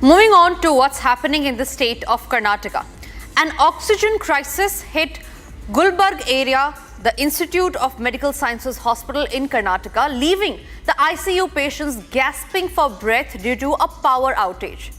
Moving on to what's happening in the state of Karnataka. An oxygen crisis hit Gulbarga area, the Institute of Medical Sciences Hospital in Karnataka, leaving the ICU patients gasping for breath due to a power outage.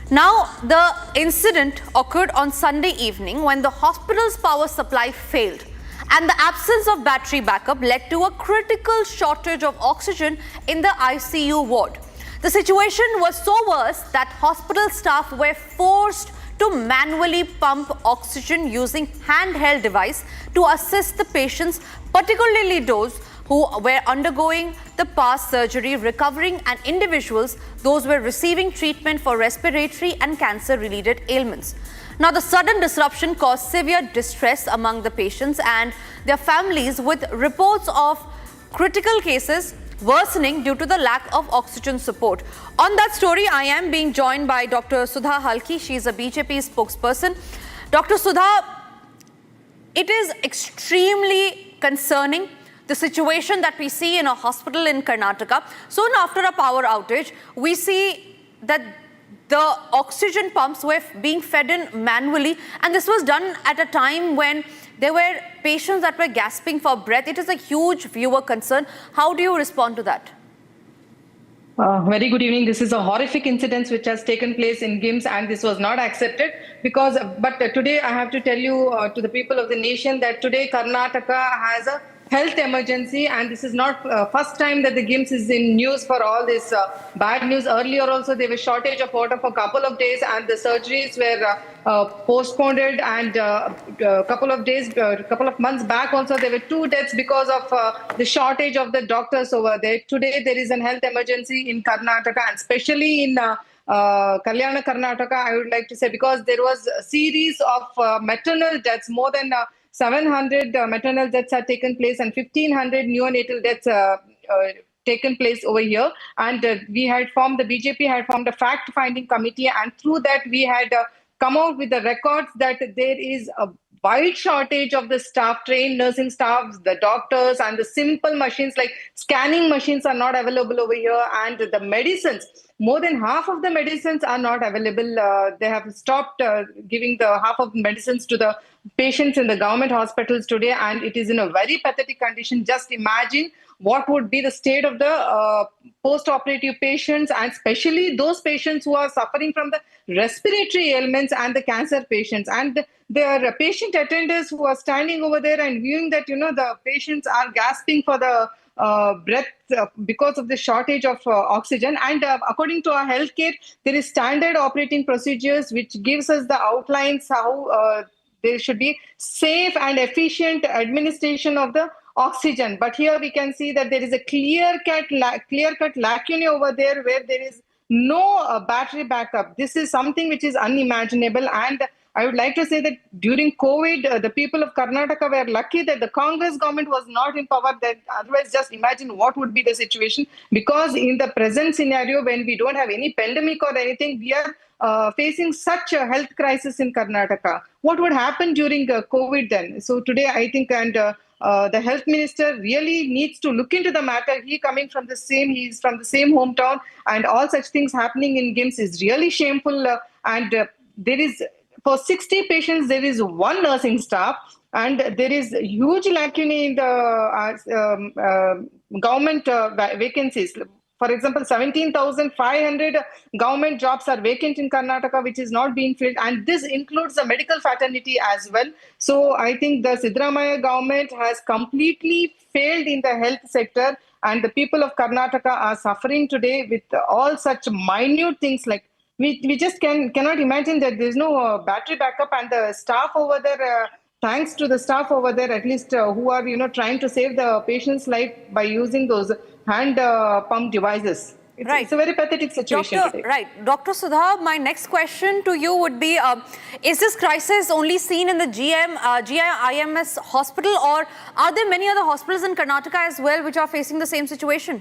Now, the incident occurred on Sunday evening when the hospital's power supply failed, and the absence of battery backup led to a critical shortage of oxygen in the ICU ward. The situation was so worse that hospital staff were forced to manually pump oxygen using handheld device to assist the patients, particularly those who were undergoing the past surgery, recovering, and individuals, those were receiving treatment for respiratory and cancer-related ailments. Now, the sudden disruption caused severe distress among the patients and their families, with reports of critical cases worsening due to the lack of oxygen support. On that story, I am being joined by Dr. Sudha Halki. She is a BJP spokesperson. Dr. Sudha, it is extremely concerning, the situation that we see in a hospital in Karnataka. Soon after a power outage, we see that the oxygen pumps were being fed in manually, and this was done at a time when there were patients that were gasping for breath. It is a huge viewer concern. How do you respond to that? Very good evening. This is a horrific incident which has taken place in GIMS, and this was not accepted but today I have to tell you to the people of the nation that today Karnataka has a health emergency, and this is not first time that the GIMS is in news for all this bad news. Earlier also there was shortage of water for a couple of days, and the surgeries were postponed, and couple of months back also there were 2 deaths because of the shortage of the doctors over there. Today there is a health emergency in Karnataka, and especially in Kalyana Karnataka, I would like to say, because there was a series of maternal deaths. More than 700 maternal deaths have taken place, and 1,500 neonatal deaths taken place over here. And the BJP had formed a fact-finding committee, and through that we had come out with the records that there is a wide shortage of the staff, trained nursing staff, the doctors, and the simple machines like scanning machines are not available over here, and the medicines. More than half of the medicines are not available. They have stopped giving the half of the medicines to the patients in the government hospitals today, and it is in a very pathetic condition. Just imagine what would be the state of the post-operative patients, and especially those patients who are suffering from the respiratory ailments and the cancer patients. And there are patient attenders who are standing over there and viewing that, the patients are gasping for the breath because of the shortage of oxygen. And according to our healthcare, there is standard operating procedures which gives us the outlines how there should be safe and efficient administration of the oxygen. But here we can see that there is a clear-cut lacune over there where there is no battery backup. This is something which is unimaginable. And I would like to say that during COVID, the people of Karnataka were lucky that the Congress government was not in power. That otherwise, just imagine what would be the situation. Because in the present scenario, when we don't have any pandemic or anything, we are facing such a health crisis in Karnataka. What would happen during COVID then? So today, I think, and the health minister really needs to look into the matter. He's from the same hometown, and all such things happening in GIMS is really shameful. There is, for 60 patients, there is one nursing staff, and there is huge lacunae in the government vacancies. For example, 17,500 government jobs are vacant in Karnataka, which is not being filled. And this includes the medical fraternity as well. So I think the Siddaramaiah government has completely failed in the health sector. And the people of Karnataka are suffering today with all such minute things like we just cannot imagine that there's no battery backup, and the staff over there, thanks to the staff over there, at least who are, trying to save the patient's life by using those hand pump devices. It's a very pathetic situation today. Right. Dr. Sudha, my next question to you would be, is this crisis only seen in the GIMS hospital, or are there many other hospitals in Karnataka as well which are facing the same situation?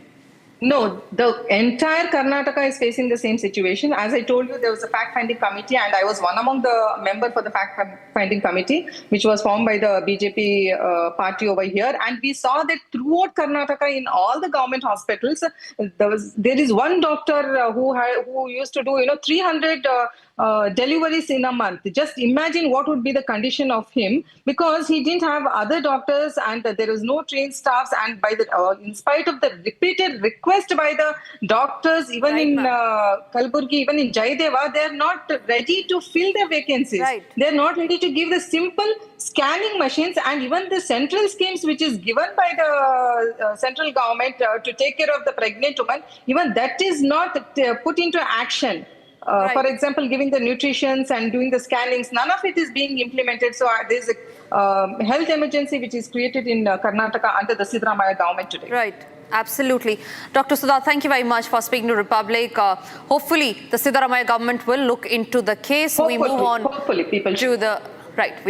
No, the entire Karnataka is facing the same situation. As I told you, there was a fact-finding committee, and I was one among the members for the fact-finding committee, which was formed by the BJP party over here. And we saw that throughout Karnataka, in all the government hospitals, there is one doctor who used to do 300 deliveries in a month. Just imagine what would be the condition of him, because he didn't have other doctors and there was no trained staffs. And in spite of the repeated request by the doctors, even Right, in ma'am. Kalburgi, even in Jaideva, they are not ready to fill the vacancies. Right. They are not ready to give the simple scanning machines, and even the central schemes which is given by the central government to take care of the pregnant woman, even that is not put into action. Right. For example, giving the nutritions and doing the scannings, none of it is being implemented. So there's a health emergency which is created in Karnataka under the Siddaramaiah government today. Right. Absolutely. Dr. Sudha, thank you very much for speaking to Republic. Hopefully, the Siddaramaiah government will look into the case. We move on Hopefully, people to the... Right.